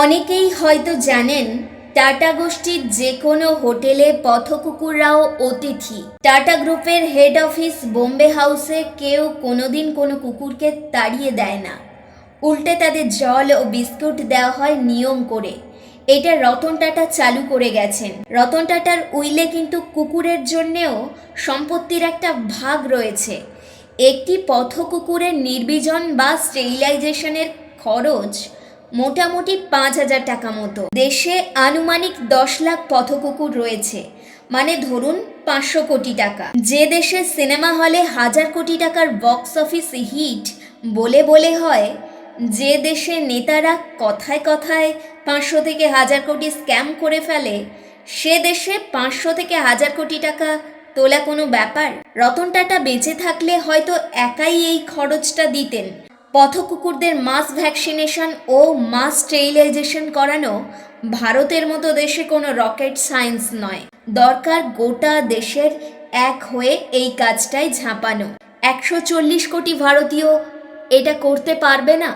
অনেকেই হয়তো জানেন টাটা গোষ্ঠীর যে কোনো হোটেলে পথকুকুররাও অতিথি। টাটা গ্রুপের হেড অফিস বোম্বে হাউসে কেউ কোনোদিন কোনো কুকুরকে তাড়িয়ে দেয় না, উল্টে তাদের জল ও বিস্কুট দেওয়া হয় নিয়ম করে। এটা রতন টাটা চালু করে গেছেন। রতন টাটার উইলে কিন্তু কুকুরের জন্যেও সম্পত্তির একটা ভাগ রয়েছে। একটি পথকুকুরের নির্বীজন বা স্টেরিলাইজেশনের খরচ মোটামুটি 5,000 টাকা মতো। দেশে আনুমানিক 10 লাখ পথকুকুর রয়েছে, মানে ধরুন 500 কোটি টাকা। যে দেশে সিনেমা হলে 1000 কোটি টাকার বক্স অফিস হিট বলে বলে হয়, যে দেশে নেতারা কথায় কথায় 500 থেকে 1000 কোটি স্ক্যাম করে ফেলে, সে দেশে 500 থেকে 1000 কোটি টাকা তোলা কোনো ব্যাপার? রতন টাটা বেঁচে থাকলে হয়তো একাই এই খরচটা দিতেন। পথকুকুরদের মাস ভ্যাকসিনেশন ও মাস স্টেরিলাইজেশন করানো ভারতের মতো দেশে কোনো রকেট সায়েন্স নয়। দরকার গোটা দেশের এক হয়ে এই কাজটায় ঝাঁপানো। 140 কোটি ভারতীয় এটা করতে পারবে না।